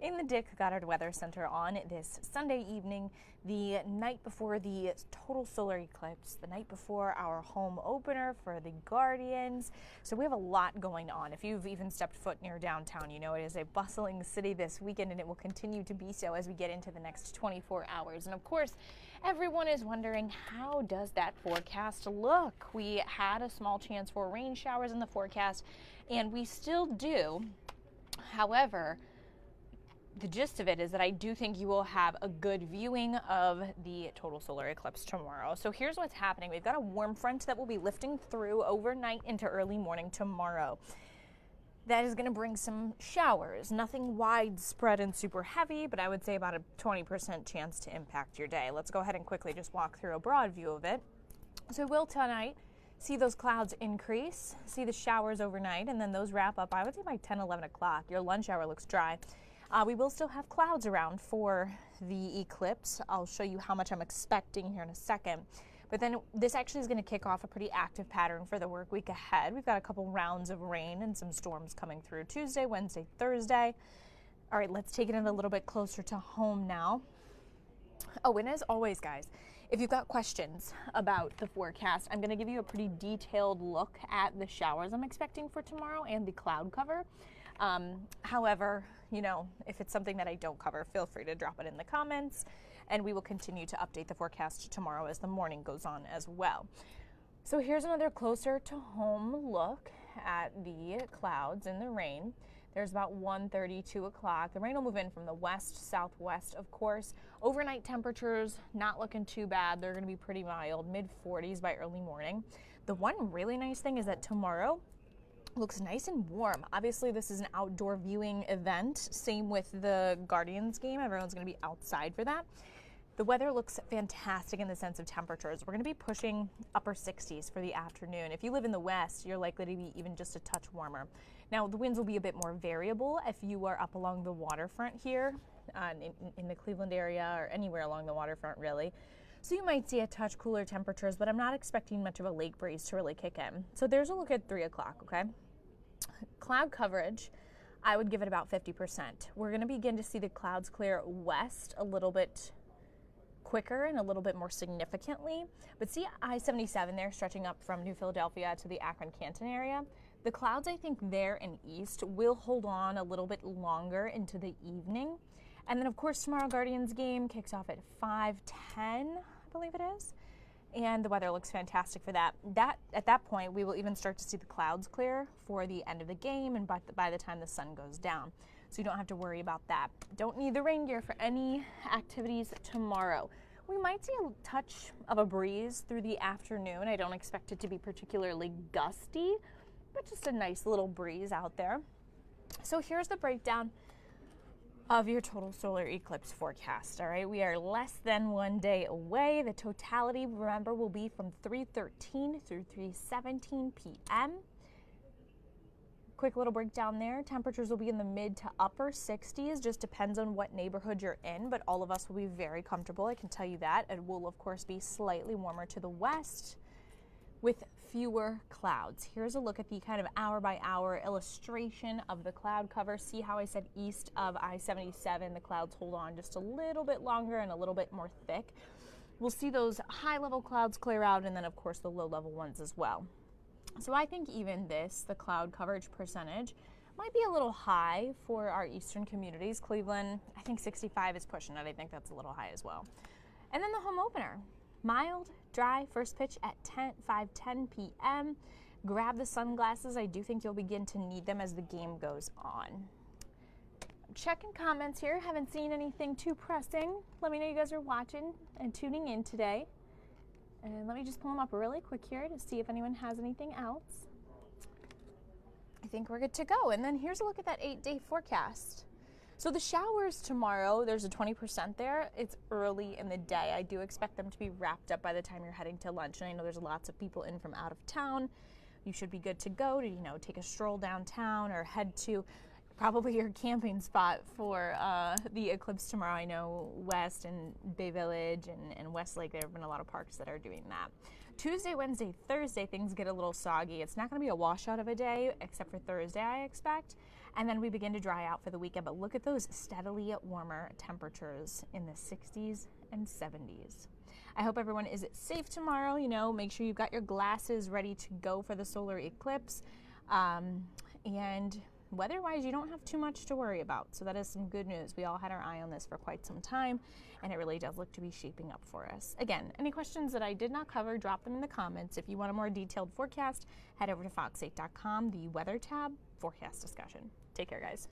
In the Dick Goddard Weather Center on this Sunday evening, the night before the total solar eclipse, the night before our home opener for the Guardians. So we have a lot going on. If you've even stepped foot near downtown, you know it is a bustling city this weekend, and it will continue to be so as we get into the next 24 hours. And of course, everyone is wondering, how does that forecast look? We had a small chance for rain showers in the forecast, and we still do. However, the gist of it is that I do think you will have a good viewing of the total solar eclipse tomorrow. So here's what's happening. We've got a warm front that will be lifting through overnight into early morning tomorrow. That is going to bring some showers. Nothing widespread and super heavy, but I would say about a 20% chance to impact your day. Let's go ahead and quickly just walk through a broad view of it. So we'll tonight see those clouds increase, see the showers overnight, and then those wrap up, I would say, by 10, 11 o'clock. Your lunch hour looks dry. We will still have clouds around for the eclipse. I'll show you how much I'm expecting here in a second. But then this actually is going to kick off a pretty active pattern for the work week ahead. We've got a couple rounds of rain and some storms coming through Tuesday, Wednesday, Thursday. All right, let's take it in a little bit closer to home now. Oh, and as always, guys, if you've got questions about the forecast, I'm going to give you a pretty detailed look at the showers I'm expecting for tomorrow and the cloud cover. However, you know, if it's something that I don't cover, feel free to drop it in the comments, and we will continue to update the forecast tomorrow as the morning goes on as well. So here's another closer to home look at the clouds and the rain. There's about 1:30, 2 o'clock. The rain will move in from the west, southwest, of course. Overnight temperatures not looking too bad. They're going to be pretty mild, mid-40s by early morning. The one really nice thing is that tomorrow looks nice and warm. Obviously, this is an outdoor viewing event. Same with the Guardians game. Everyone's going to be outside for that. The weather looks fantastic in the sense of temperatures. We're going to be pushing upper 60s for the afternoon. If you live in the west, you're likely to be even just a touch warmer. Now, the winds will be a bit more variable if you are up along the waterfront here in the Cleveland area or anywhere along the waterfront, really. So you might see a touch cooler temperatures, but I'm not expecting much of a lake breeze to really kick in. So there's a look at 3 o'clock, okay? Cloud coverage, I would give it about 50%. We're going to begin to see the clouds clear west a little bit quicker and a little bit more significantly. But see I-77 there stretching up from New Philadelphia to the Akron-Canton area. The clouds, I think, there and east will hold on a little bit longer into the evening. And then, of course, tomorrow Guardians game kicks off at 5:10, I believe it is. And the weather looks fantastic for that. At that point, we will even start to see the clouds clear for the end of the game and by the time the sun goes down. So you don't have to worry about that. Don't need the rain gear for any activities tomorrow. We might see a touch of a breeze through the afternoon. I don't expect it to be particularly gusty, but just a nice little breeze out there. So here's the breakdown of your total solar eclipse forecast. All right, we are less than 1 day away. The totality, remember, will be from 3:13 through 3:17 p.m. Quick little breakdown there. Temperatures will be in the mid to upper 60s. Just depends on what neighborhood you're in, but all of us will be very comfortable. I can tell you that. It will, of course, be slightly warmer to the west with fewer clouds. Here's a look at the kind of hour by hour illustration of the cloud cover. See how I said east of I-77, the clouds hold on just a little bit longer and a little bit more thick. We'll see those high level clouds clear out, and then of course the low level ones as well. So I think even this, the cloud coverage percentage, might be a little high for our eastern communities. Cleveland, I think 65 is pushing it. I think that's a little high as well. And then the home opener. Mild, dry, first pitch at 5:10 p.m. Grab the sunglasses. I do think you'll begin to need them as the game goes on. I'm checking comments here. Haven't seen anything too pressing. Let me know you guys are watching and tuning in today. And let me just pull them up really quick here to see if anyone has anything else. I think we're good to go. And then here's a look at that 8-day forecast. So the showers tomorrow, there's a 20% there. It's early in the day. I do expect them to be wrapped up by the time you're heading to lunch. And I know there's lots of people in from out of town. You should be good to go to, take a stroll downtown or head to probably your camping spot for the eclipse tomorrow. I know West and Bay Village and Westlake, there have been a lot of parks that are doing that. Tuesday, Wednesday, Thursday, things get a little soggy. It's not going to be a washout of a day, except for Thursday, I expect. and then we begin to dry out for the weekend. But look at those steadily warmer temperatures in the 60s and 70s. I hope everyone is safe tomorrow. You know, make sure you've got your glasses ready to go for the solar eclipse. And weather-wise, you don't have too much to worry about. So that is some good news. We all had our eye on this for quite some time, and it really does look to be shaping up for us. Again, any questions that I did not cover, drop them in the comments. If you want a more detailed forecast, head over to fox8.com, the weather tab, forecast discussion. Take care, guys.